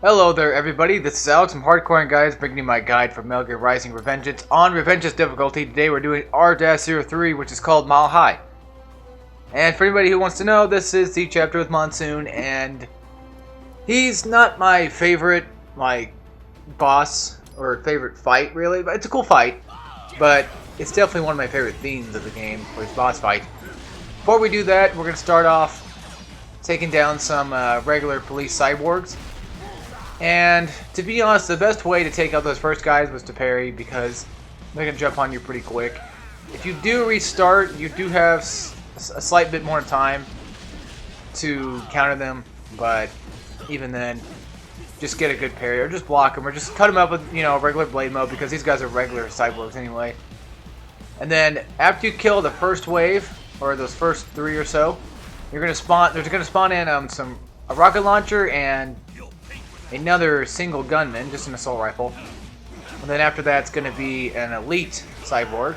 Hello there everybody, this is Alex from Hardcore and Guys, bringing you my guide for Metal Gear Rising Revengeance on Revengeance difficulty. Today we're doing R-03, which is called Mile High. And for anybody who wants to know, this is the chapter with Monsoon, and he's not my favorite, boss, or favorite fight really, but it's a cool fight. But it's definitely one of my favorite themes of the game, for his boss fight. Before we do that, we're going to start off taking down some regular police cyborgs. And to be honest, the best way to take out those first guys was to parry, because they're going to jump on you pretty quick. If you do restart, you do have a slight bit more time to counter them, but even then, just get a good parry, or just block them, or just cut them up with, regular blade mode, because these guys are regular cyborgs anyway. And then, after you kill the first wave, or those first 3 or so, you're going to spawn, there's going to spawn in a rocket launcher and another single gunman, just an assault rifle. And then after that, it's going to be an elite cyborg.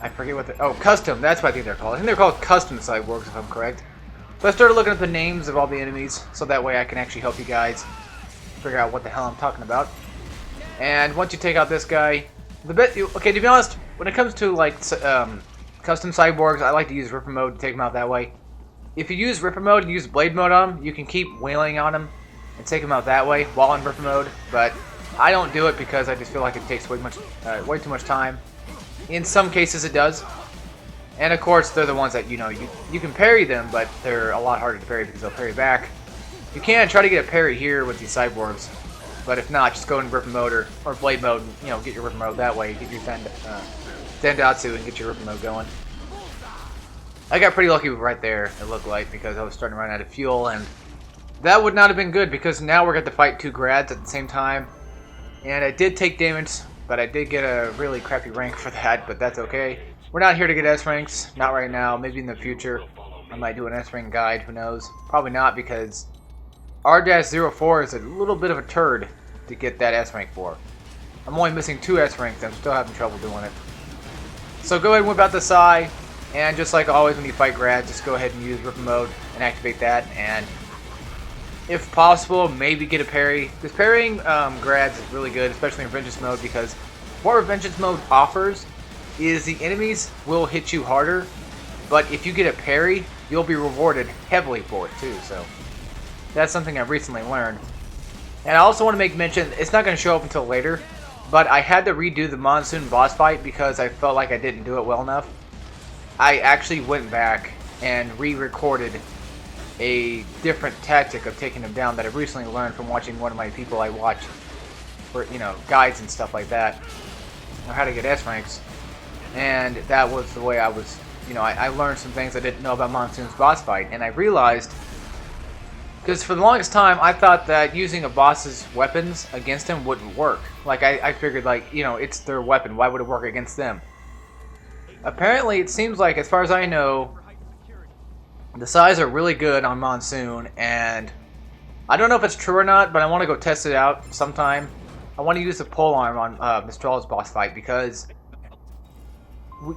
I forget what custom, that's what I think they're called. I think they're called custom cyborgs, if I'm correct. So I started looking at the names of all the enemies, so that way I can actually help you guys figure out what the hell I'm talking about. And once you take out this guy, okay, to be honest, when it comes to custom cyborgs, I like to use Ripper mode to take them out that way. If you use Ripper mode and use blade mode on them, you can keep wailing on them and take them out that way while in Ripper mode, but I don't do it because I just feel like it takes way too much time. In some cases it does, and of course they're the ones that you can parry them, but they're a lot harder to parry because they'll parry back. You can try to get a parry here with these cyborgs, but if not, just go in Ripper mode or blade mode, and, get your Ripper mode that way, get your Zendatsu and get your Ripper mode going. I got pretty lucky right there, it looked like, because I was starting to run out of fuel, and that would not have been good, because now we're going to fight 2 grads at the same time. And I did take damage, but I did get a really crappy rank for that, but that's okay. We're not here to get S ranks, not right now, maybe in the future. I might do an S rank guide, who knows. Probably not, because R-04 is a little bit of a turd to get that S rank for. I'm only missing 2 S ranks, I'm still having trouble doing it. So go ahead and whip out the Psy, and just like always when you fight grads, just go ahead and use Ripper mode and activate that, and if possible, maybe get a parry. Because parrying grads is really good, especially in Revengeance mode, because what Revengeance mode offers is the enemies will hit you harder, but if you get a parry, you'll be rewarded heavily for it too, so that's something I've recently learned. And I also want to make mention, it's not going to show up until later, but I had to redo the Monsoon boss fight because I felt like I didn't do it well enough. I actually went back and re-recorded a different tactic of taking them down that I recently learned from watching one of my people I watch for, guides and stuff like that, on how to get S ranks. And that was the way I was, I learned some things I didn't know about Monsoon's boss fight, and I realized, because for the longest time I thought that using a boss's weapons against him wouldn't work. I figured it's their weapon, why would it work against them? Apparently it seems like, as far as I know, the Psys are really good on Monsoon, and I don't know if it's true or not, but I want to go test it out sometime. I want to use the pole arm on Mistral's boss fight, because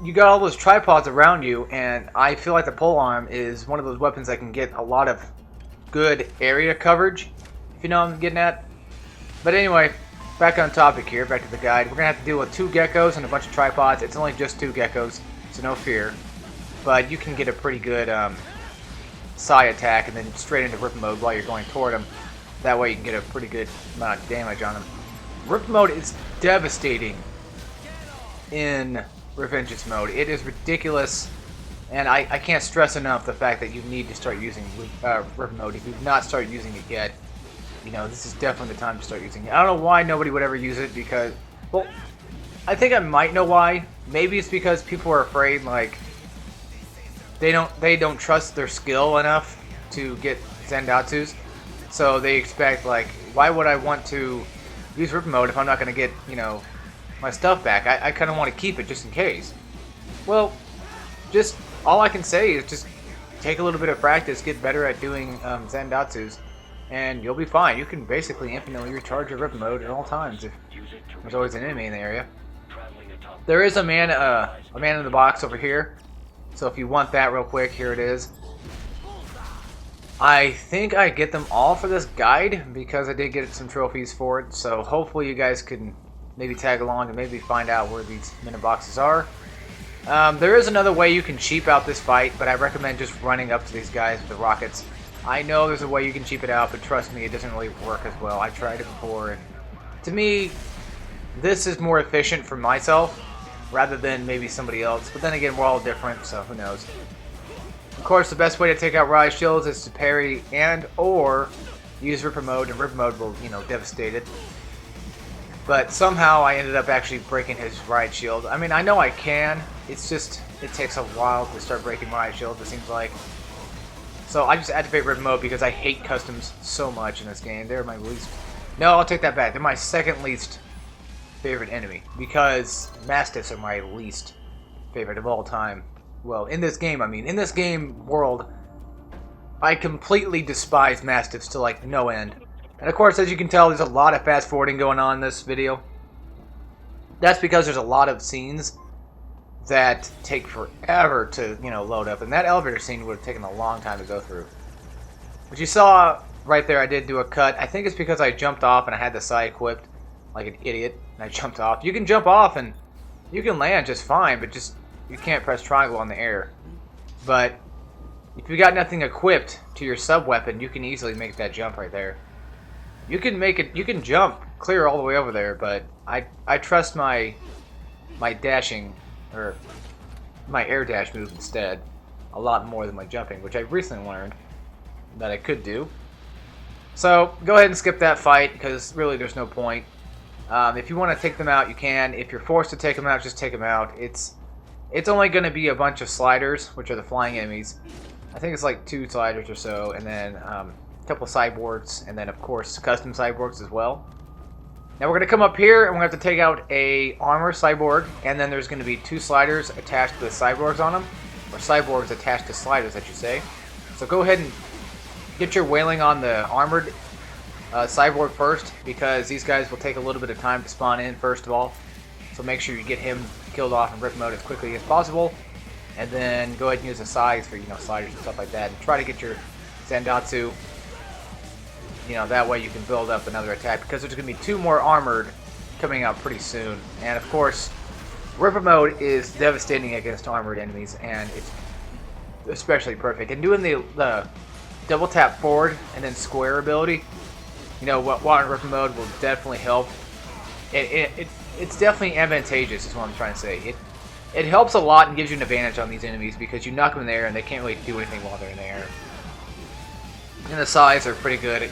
you got all those tripods around you, and I feel like the pole arm is one of those weapons that can get a lot of good area coverage, if you know what I'm getting at. But anyway, back on topic here, back to the guide. We're going to have to deal with 2 geckos and a bunch of tripods. It's only just 2 geckos, so no fear. But you can get a pretty good Psy attack and then straight into Ripper mode while you're going toward him. That way you can get a pretty good amount of damage on him. Ripper mode is devastating in Revengeance mode. It is ridiculous, and I can't stress enough the fact that you need to start using Ripper mode. If you've not started using it yet, this is definitely the time to start using it. I don't know why nobody would ever use it, because, well, I think I might know why. Maybe it's because people are afraid, they don't trust their skill enough to get Zendatsus, so they expect, why would I want to use Ripper mode if I'm not going to get, my stuff back? I kind of want to keep it just in case. Well, just all I can say is just take a little bit of practice, get better at doing Zendatsus, and you'll be fine. You can basically infinitely recharge your Ripper mode at all times if there's always an enemy in the area. There is a man in the box over here. So if you want that real quick, here it is. I think I get them all for this guide because I did get some trophies for it. So hopefully you guys can maybe tag along and maybe find out where these minute boxes are. There is another way you can cheap out this fight, but I recommend just running up to these guys with the rockets. I know there's a way you can cheap it out, but trust me, it doesn't really work as well. I tried it before, and to me, this is more efficient for myself rather than maybe somebody else. But then again, we're all different, so who knows. Of course, the best way to take out riot shields is to parry and or use Ripper mode, and Ripper mode will, devastate it. But somehow I ended up actually breaking his riot shield. I mean, I know I can. It's just, it takes a while to start breaking riot shields, it seems like. So I just activate Ripper mode because I hate customs so much in this game. They're my least... No, I'll take that back. They're my second least favorite enemy. Because Mastiffs are my least favorite of all time. Well, in this game, I mean. In this game world, I completely despise Mastiffs to, like, no end. And of course, as you can tell, there's a lot of fast forwarding going on in this video. That's because there's a lot of scenes that take forever to, load up. And that elevator scene would have taken a long time to go through. But you saw right there, I did do a cut. I think it's because I jumped off and I had the Sai equipped like an idiot. And I jumped off. You can jump off and you can land just fine, but just you can't press triangle on the air. But if you got nothing equipped to your sub-weapon, you can easily make that jump right there. You can make it. You can jump clear all the way over there, but I trust my dashing or my air dash move instead a lot more than my jumping, which I recently learned that I could do. So go ahead and skip that fight because really there's no point. If you want to take them out, you can. If you're forced to take them out, just take them out. It's only going to be a bunch of sliders, which are the flying enemies. I think it's like 2 sliders or so, and then couple cyborgs, and then of course custom cyborgs as well. Now we're going to come up here and we're going to have to take out a armor cyborg, and then there's going to be 2 sliders attached to the cyborgs on them, or cyborgs attached to sliders, I should say. So go ahead and get your wailing on the armored cyborg first, because these guys will take a little bit of time to spawn in first of all. So make sure you get him killed off in rip mode as quickly as possible, and then go ahead and use the size for sliders and stuff like that, and try to get your Zandatsu. That way you can build up another attack, because there's going to be 2 more armored coming out pretty soon. And of course, Ripper mode is devastating against armored enemies, and it's especially perfect. And doing the double tap forward and then square ability, while in Ripper mode will definitely help. It's definitely advantageous, is what I'm trying to say. It helps a lot and gives you an advantage on these enemies because you knock them in the air and they can't really do anything while they're in the air. And the size are pretty good at,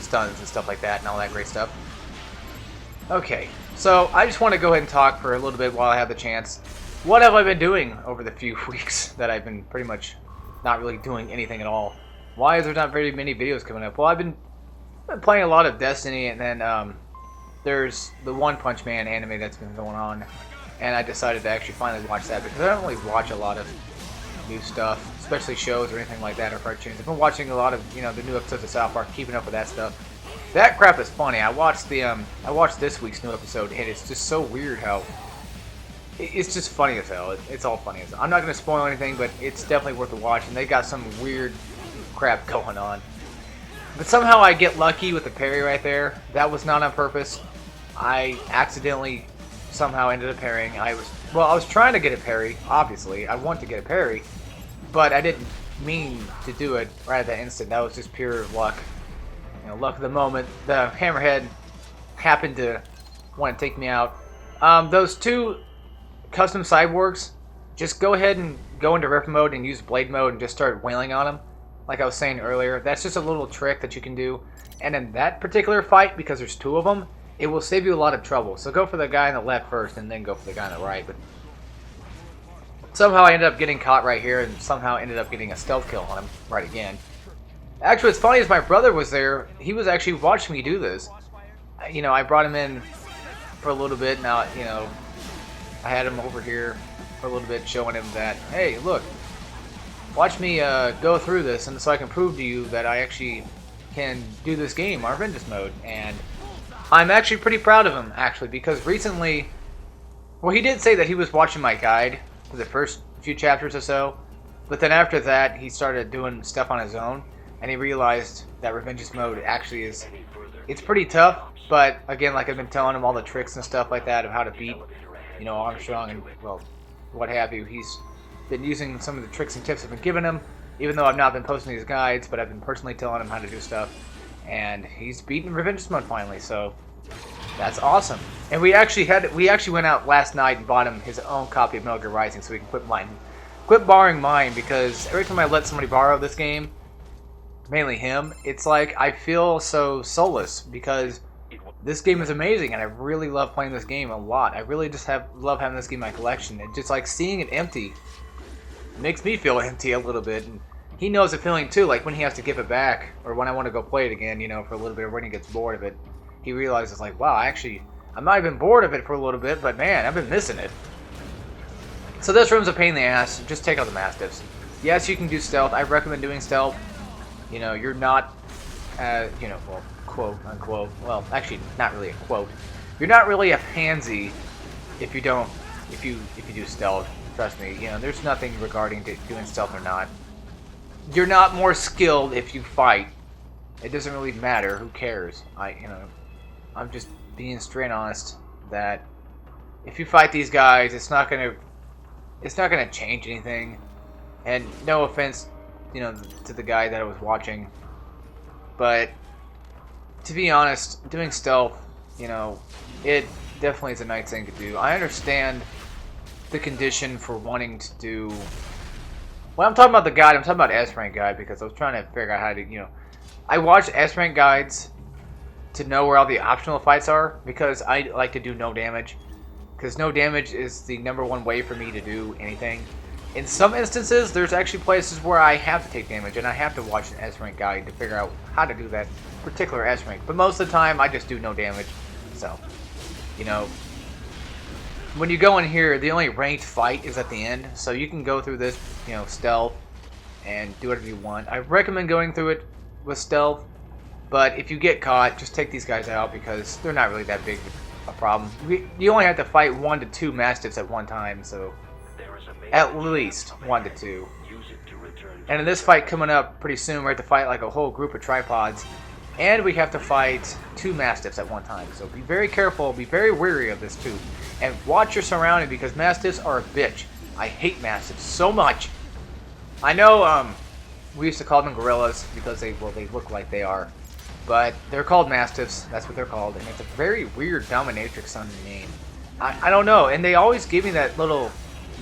stuns and stuff like that and all that great stuff. Okay, so I just want to go ahead and talk for a little bit while I have the chance. What have I been doing over the few weeks that I've been pretty much not really doing anything at all? Why is there not very many videos coming up? Well, I've been playing a lot of Destiny, and then there's the One Punch Man anime that's been going on. And I decided to actually finally watch that because I don't really watch a lot of new stuff, especially shows or anything like that or cartoons. I've been watching a lot of the new episodes of South Park, keeping up with that stuff. That crap is funny. I watched this week's new episode, and it's just so weird how it's just funny as hell. It's all funny as hell. I'm not going to spoil anything, but it's definitely worth a watch. And they got some weird crap going on. But somehow I get lucky with the parry right there. That was not on purpose. I accidentally somehow ended up parrying. I was trying to get a parry. Obviously, I want to get a parry. But I didn't mean to do it right at that instant. That was just pure luck. Luck of the moment. The Hammerhead happened to want to take me out. Those 2 custom cyborgs, just go ahead and go into Ripper mode and use Blade mode and just start wailing on them. Like I was saying earlier, that's just a little trick that you can do. And in that particular fight, because there's 2 of them, it will save you a lot of trouble. So go for the guy on the left first and then go for the guy on the right. But somehow I ended up getting caught right here and somehow ended up getting a stealth kill on him right again. Actually, what's funny is my brother was there. He was actually watching me do this. I brought him in for a little bit. Now, I had him over here for a little bit, showing him that, hey, look, watch me go through this, and so I can prove to you that I actually can do this game, Revengeance mode. And I'm actually pretty proud of him, actually, because recently, well, he did say that he was watching my guide for the first few chapters or so, but then after that, he started doing stuff on his own. and he realized that Revengeance mode actually is, it's pretty tough, but again, like I've been telling him all the tricks and stuff like that of how to beat, you know, Armstrong and, well, what have you. He's been using some of the tricks and tips I've been giving him, even though I've not been posting these guides, but I've been personally telling him how to do stuff, and he's beaten Revengeance mode finally, so that's awesome. And we actually went out last night and bought him his own copy of Metal Gear Rising so we can quit borrowing mine, because every time I let somebody borrow this game, mainly him, it's like I feel so soulless, because this game is amazing and I really love playing this game a lot. I really just love having this game in my collection. And just like seeing it empty makes me feel empty a little bit, and he knows the feeling too, like when he has to give it back, or when I want to go play it again, you know, for a little bit, or when he gets bored of it, he realizes like, wow, I might have been bored of it for a little bit, but man, I've been missing it. So this room's a pain in the ass. Just take out the Mastiffs. Yes, you can do stealth. I recommend doing stealth. You know, you're not, you know, well, quote unquote, well, actually, not really a quote. You're not really a pansy if you do stealth. Trust me. You know, there's nothing regarding doing stealth or not. You're not more skilled if you fight. It doesn't really matter. Who cares? I'm just being straight honest that if you fight these guys, it's not gonna change anything. And no offense, you know, to the guy that I was watching, but to be honest, doing stealth, you know, it definitely is a nice thing to do. I understand the condition for wanting to do. When I'm talking about the guide, I'm talking about S-rank guide, because I was trying to figure out how to, you know, I watched S-rank guides to know where all the optional fights are, because I like to do no damage, because no damage is the #1 way for me to do anything. In some instances, there's actually places where I have to take damage, and I have to watch an S-rank guide to figure out how to do that particular S-rank. But most of the time, I just do no damage. So, you know, when you go in here, the only ranked fight is at the end, so you can go through this, you know, stealth, and do whatever you want. I recommend going through it with stealth, but if you get caught, just take these guys out, because they're not really that big a problem. You only have to fight 1 to 2 Mastiffs at one time, so at least 1 to 2. And in this fight coming up pretty soon, we have to fight like a whole group of tripods, and we have to fight 2 Mastiffs at one time. So be very careful, be very wary of this too, and watch your surrounding, because Mastiffs are a bitch. I hate Mastiffs so much. I know we used to call them gorillas because they look like they are, but they're called Mastiffs. That's what they're called, and it's a very weird dominatrix sounding name. I don't know, and they always give me that little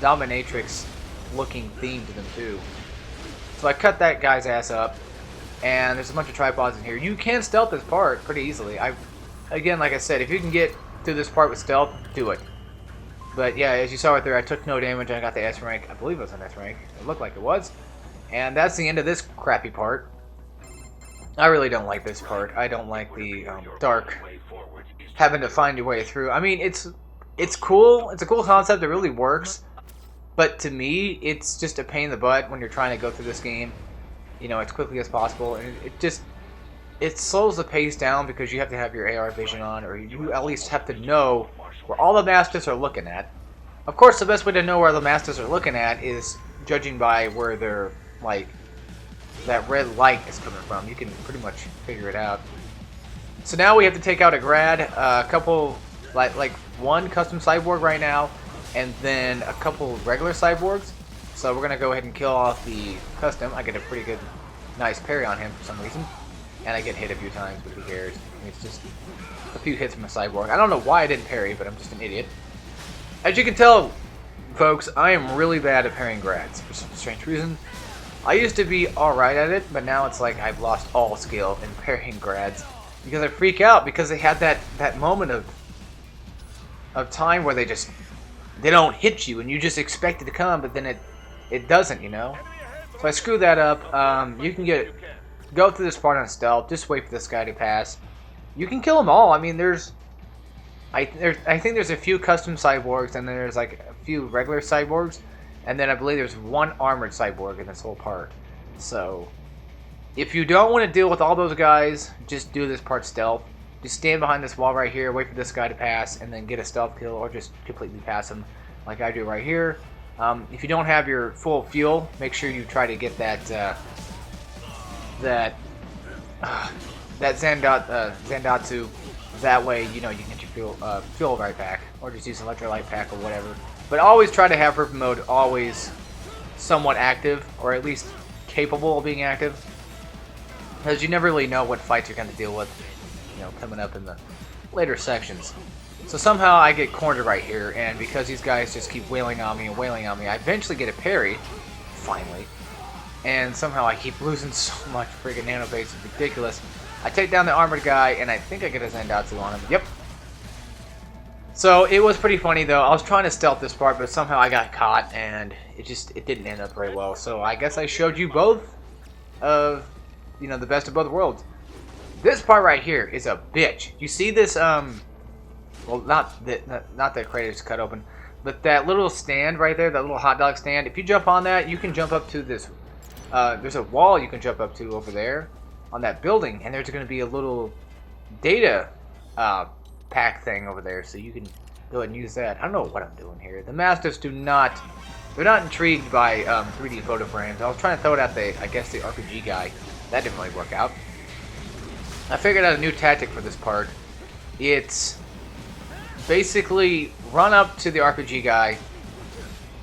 dominatrix looking theme to them too. So I cut that guy's ass up, and there's a bunch of tripods in here. You can stealth this part pretty easily. Again, like I said, if you can get through this part with stealth, do it. But yeah, as you saw right there, I took no damage and I got the S rank. I believe it was an S rank. It looked like it was. And that's the end of this crappy part. I really don't like this part. I don't like the dark having to find your way through. I mean, it's cool. It's a cool concept. It really works. But to me, it's just a pain in the butt when you're trying to go through this game, you know, as quickly as possible. And it slows the pace down, because you have to have your AR vision on, or you at least have to know where all the Mastiffs are looking at. Of course, the best way to know where the Mastiffs are looking at is judging by where their, like, that red light is coming from. You can pretty much figure it out. So now we have to take out a grad, a couple, like 1 custom cyborg right now, and then a couple regular cyborgs. So we're gonna go ahead and kill off the custom. I get a pretty good, nice parry on him for some reason, and I get hit a few times, but who cares? It's just a few hits from a cyborg. I don't know why I didn't parry, but I'm just an idiot. As you can tell, folks, I am really bad at parrying grads for some strange reason. I used to be alright at it, but now it's like I've lost all skill in parrying grads, because I freak out, because they had that moment of time where they don't hit you, and you just expect it to come, but then it doesn't, you know? So I screwed that up. You can go through this part on stealth, just wait for this guy to pass. You can kill them all. I mean, I think there's a few custom cyborgs, and then there's like a few regular cyborgs, and then I believe there's 1 armored cyborg in this whole part. So if you don't want to deal with all those guys, just do this part stealth. Just stand behind this wall right here, wait for this guy to pass, and then get a stealth kill, or just completely pass him like I do right here. If you don't have your full fuel, make sure you try to get that that Zandatsu. That way, you know, you can get your fuel right back, or just use an electrolyte pack or whatever. But always try to have rip mode always somewhat active, or at least capable of being active, because you never really know what fights you're going to deal with, you know, coming up in the later sections. So somehow I get cornered right here, and because these guys just keep wailing on me and wailing on me, I eventually get a parry, finally. And somehow I keep losing so much friggin' nano base, it's ridiculous. I take down the armored guy, and I think I get a Zandatsu on him. Yep. So it was pretty funny though. I was trying to stealth this part, but somehow I got caught, and it didn't end up very well. So I guess I showed you both of, you know, the best of both worlds. This part right here is a bitch. You see this well, not that crate is cut open, but that little stand right there, that little hot dog stand. If you jump on that, you can jump up to this. There's a wall you can jump up to over there on that building, and there's going to be a little data pack thing over there, so you can go ahead and use that. I don't know what I'm doing here. The Mastiffs they're not intrigued by 3D photo frames. I was trying to throw it at I guess the RPG guy. That didn't really work out. I figured out a new tactic for this part. It's basically run up to the RPG guy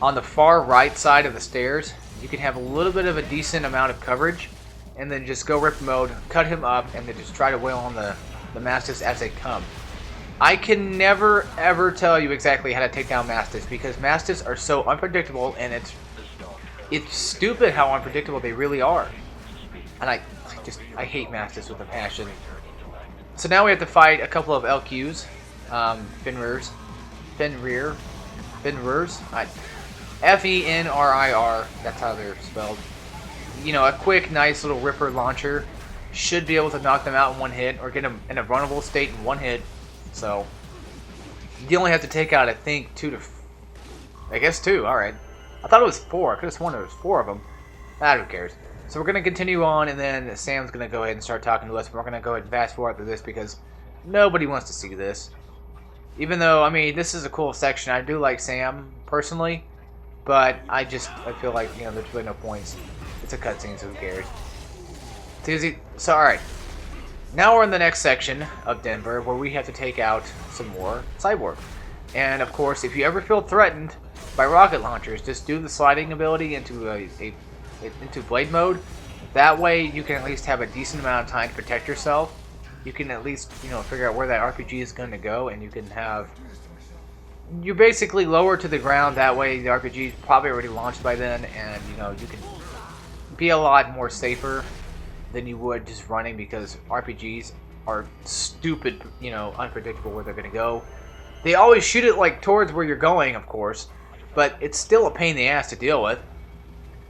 on the far right side of the stairs. You can have a little bit of a decent amount of coverage, and then just go rip mode, cut him up, and then just try to wail on the Mastiffs as they come. I can never ever tell you exactly how to take down Mastiffs, because Mastiffs are so unpredictable, and it's stupid how unpredictable they really are. And I hate Mastiffs with a passion. So now we have to fight a couple of LQs, Fenrirs, F-E-N-R-I-R, that's how they're spelled. You know, a quick, nice little Ripper launcher should be able to knock them out in one hit, or get them in a runnable state in one hit. So, you only have to take out, I think, two. Alright. I thought it was 4. I could have sworn there was 4 of them. Who cares. So we're going to continue on, and then Sam's going to go ahead and start talking to us. We're going to go ahead and fast forward through this, because nobody wants to see this. Even though, I mean, this is a cool section. I do like Sam, personally. But I feel like, you know, there's really no points. It's a cutscene, so who cares. So, alright. Now we're in the next section of Denver, where we have to take out some more cyborg. And, of course, if you ever feel threatened by rocket launchers, just do the sliding ability into into blade mode. That way, you can at least have a decent amount of time to protect yourself. You can at least, you know, figure out where that RPG is going to go, and you can have... You're basically lower to the ground, that way the RPG is probably already launched by then, and, you know, you can be a lot more safer than you would just running, because RPGs are stupid, you know, unpredictable where they're going to go. They always shoot it, like, towards where you're going, of course, but it's still a pain in the ass to deal with.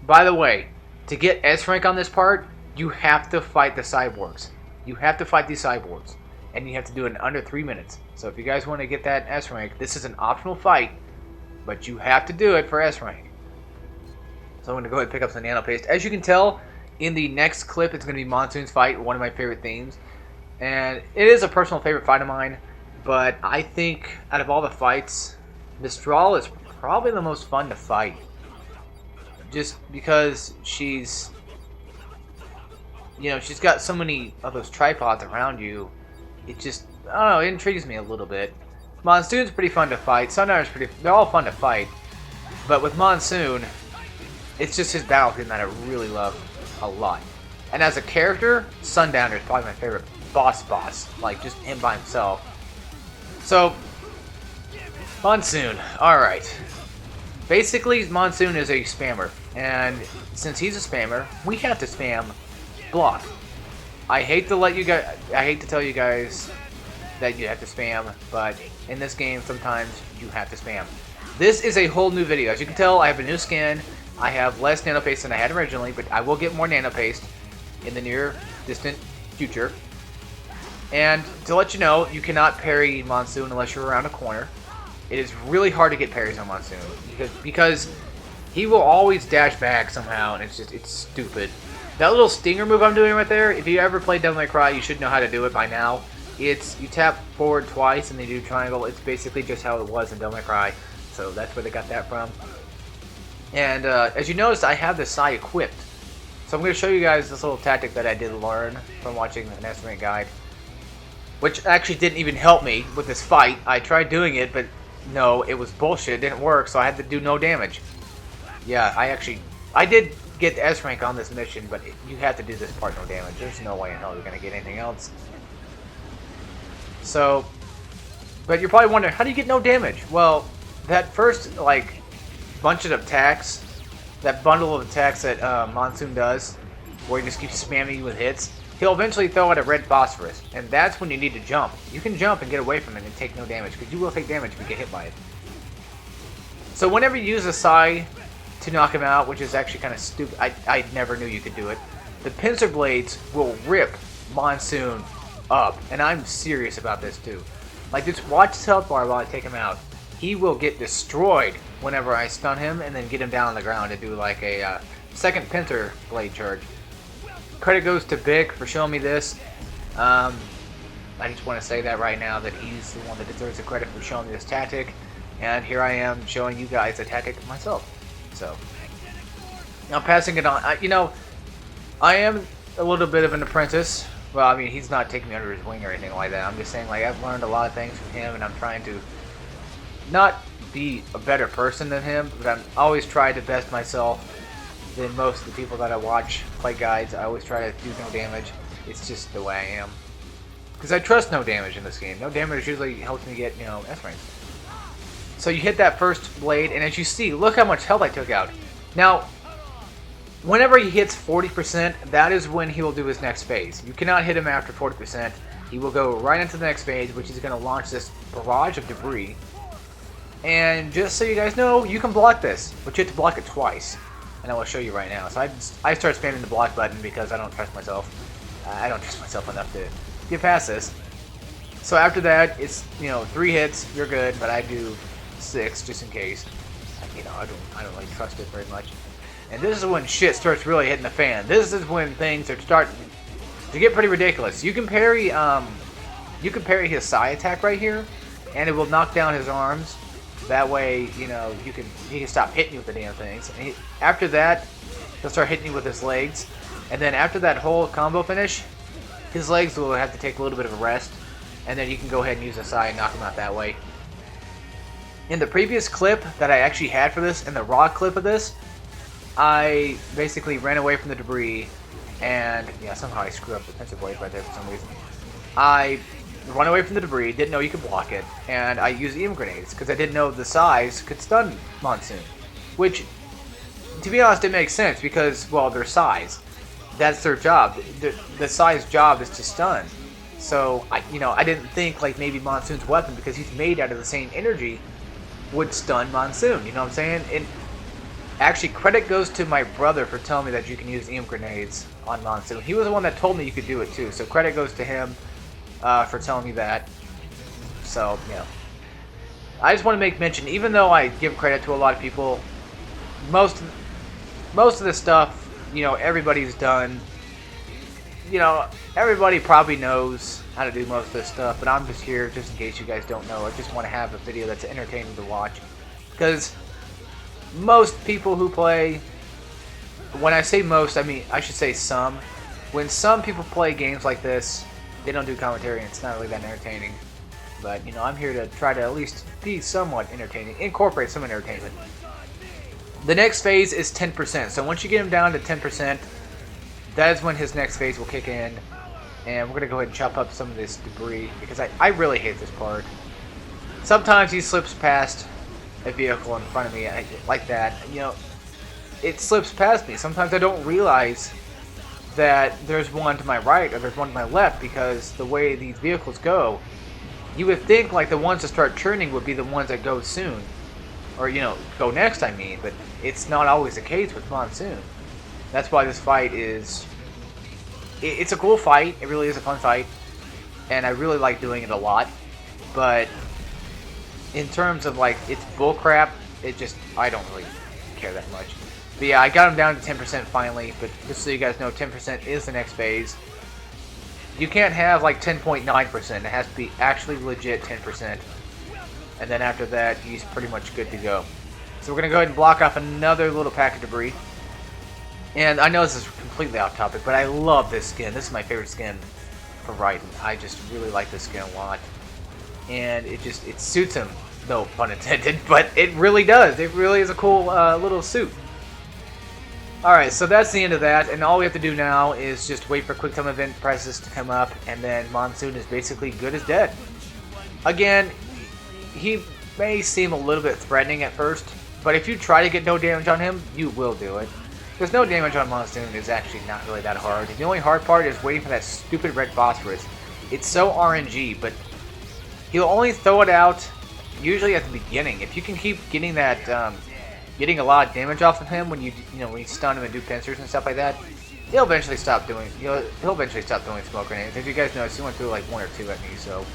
By the way, to get S rank on this part, you have to fight the cyborgs. You have to fight these cyborgs, and you have to do it in under 3 minutes. So if you guys want to get that S rank, this is an optional fight, but you have to do it for S rank. So I'm going to go ahead and pick up some nano paste. As you can tell, in the next clip, it's going to be Monsoon's fight, one of my favorite themes. And it is a personal favorite fight of mine, but I think out of all the fights, Mistral is probably the most fun to fight. Just because she's, you know, she's got so many of those tripods around you. It just, I don't know, it intrigues me a little bit. Monsoon's pretty fun to fight. Sundowner's they're all fun to fight. But with Monsoon, it's just his battle theme that I really love a lot. And as a character, Sundowner is probably my favorite boss. Like, just him by himself. So, Monsoon. Alright. Basically, Monsoon is a spammer. And since he's a spammer, we have to spam block. I hate to tell you guys that you have to spam, but in this game, sometimes you have to spam. This is a whole new video. As you can tell, I have a new skin. I have less nano paste than I had originally, but I will get more nano paste in the near distant future. And to let you know, you cannot parry Monsoon unless you're around a corner. It is really hard to get parries on Monsoon because he will always dash back somehow, and it's stupid. That little stinger move I'm doing right there, if you ever played Devil May Cry, you should know how to do it by now. It's, you tap forward twice and then you do triangle. It's basically just how it was in Devil May Cry, so that's where they got that from. And as you noticed, I have the Sai equipped. So I'm going to show you guys this little tactic that I did learn from watching an estimate guide, which actually didn't even help me with this fight. I tried doing it, but no, it was bullshit. It didn't work, so I had to do no damage. Yeah, I did get the S rank on this mission, but you have to do this part no damage. There's no way in hell you're going to get anything else. So, but you're probably wondering, how do you get no damage? Well, that first, like, bunch of attacks, that bundle of attacks that Monsoon does, where he just keeps spamming you with hits, he'll eventually throw out a red phosphorus, and that's when you need to jump. You can jump and get away from it and take no damage, because you will take damage if you get hit by it. So whenever you use a Psy to knock him out, which is actually kind of stupid, I never knew you could do it, the pincer blades will rip Monsoon up, and I'm serious about this too. Like, just watch his health bar while I take him out. He will get destroyed whenever I stun him and then get him down on the ground and do like a second pincer blade charge. Credit goes to Bick for showing me this. I just want to say that right now, that he's the one that deserves the credit for showing me this tactic, and here I am showing you guys the tactic myself. So I'm passing it on. I am a little bit of an apprentice. Well, I mean, he's not taking me under his wing or anything like that. I'm just saying, like, I've learned a lot of things from him, and I'm trying to not be a better person than him, but I'm always trying to best myself than most of the people that I watch play guides. I always try to do no damage. It's just the way I am. Because I trust no damage in this game. No damage usually helps me get, S ranks. So you hit that first blade, and as you see, look how much health I took out. Now, whenever he hits 40%, that is when he will do his next phase. You cannot hit him after 40%. He will go right into the next phase, which is going to launch this barrage of debris. And just so you guys know, you can block this, but you have to block it twice. And I will show you right now. So I start spamming the block button because I don't trust myself. I don't trust myself enough to get past this. So after that, it's 3 hits, you're good, but I do 6 just in case. I don't really trust it very much. And this is when shit starts really hitting the fan. This is when things are starting to get pretty ridiculous. You can parry his Psy attack right here, and it will knock down his arms. That way, he can stop hitting you with the damn things. And after that, he'll start hitting you with his legs. And then after that whole combo finish, his legs will have to take a little bit of a rest. And then you can go ahead and use a Psy and knock him out that way. In the previous clip that I actually had for this, in the raw clip of this, I basically ran away from the debris. And, yeah, somehow I screwed up the pincer blade right there for some reason. I run away from the debris, didn't know you could block it, and I used EM grenades because I didn't know the Psys could stun Monsoon. Which, to be honest, it makes sense because, well, they're Psys. That's their job. The Psy's job is to stun. So, I didn't think like maybe Monsoon's weapon, because he's made out of the same energy, would stun Monsoon. You know what I'm saying? And actually, credit goes to my brother for telling me that you can use EM grenades on Monsoon. He was the one that told me you could do it too. So credit goes to him. For telling me that. So, I just want to make mention, even though I give credit to a lot of people, most of this stuff, everybody's done. Everybody probably knows how to do most of this stuff, but I'm just here just in case you guys don't know. I just want to have a video that's entertaining to watch. Because most people who play, when I say most, I mean, I should say some. When some people play games like this, they don't do commentary, and it's not really that entertaining. But, I'm here to try to at least be somewhat entertaining, incorporate some entertainment. The next phase is 10%. So once you get him down to 10%, that is when his next phase will kick in. And we're going to go ahead and chop up some of this debris, because I really hate this part. Sometimes he slips past a vehicle in front of me like that. It slips past me. Sometimes I don't realize that there's one to my right or there's one to my left, because the way these vehicles go, you would think like the ones that start churning would be the ones that go soon, or go next, I mean, but it's not always the case with Monsoon. That's why this fight is, it's a cool fight. It really is a fun fight, and I really like doing it a lot. But in terms of like its bullcrap, I don't really care that much. But yeah, I got him down to 10% finally, but just so you guys know, 10% is the next phase. You can't have like 10.9%, it has to be actually legit 10%. And then after that, he's pretty much good to go. So we're going to go ahead and block off another little pack of debris. And I know this is completely off topic, but I love this skin. This is my favorite skin for Raiden. I just really like this skin a lot. And it suits him. No pun intended, but it really does. It really is a cool little suit. Alright, so that's the end of that, and all we have to do now is just wait for quick time event prices to come up, and then Monsoon is basically good as dead. Again, he may seem a little bit threatening at first, but if you try to get no damage on him, you will do it. Because no damage on Monsoon is actually not really that hard. The only hard part is waiting for that stupid red phosphorus. It's so RNG, but he'll only throw it out usually at the beginning. If you can keep getting that, getting a lot of damage off of him when you stun him and do pincers and stuff like that, he'll eventually stop doing smoke grenades. As you guys know, he went through like 1 or 2 at me, so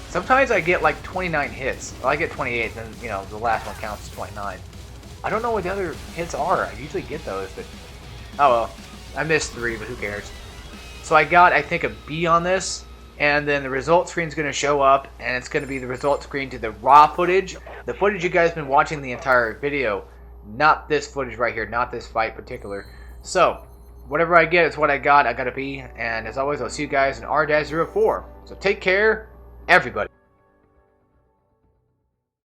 sometimes I get like 29 hits. Well, I get 28, and then the last one counts as 29. I don't know what the other hits are. I usually get those, but oh well. I missed 3, but who cares? So I got, I think, a B on this. And then the result screen is going to show up, and it's going to be the result screen to the raw footage. The footage you guys have been watching the entire video. Not this footage right here, not this fight in particular. So, whatever I get is what I got. I got a B, and as always, I'll see you guys in R-04. So take care, everybody.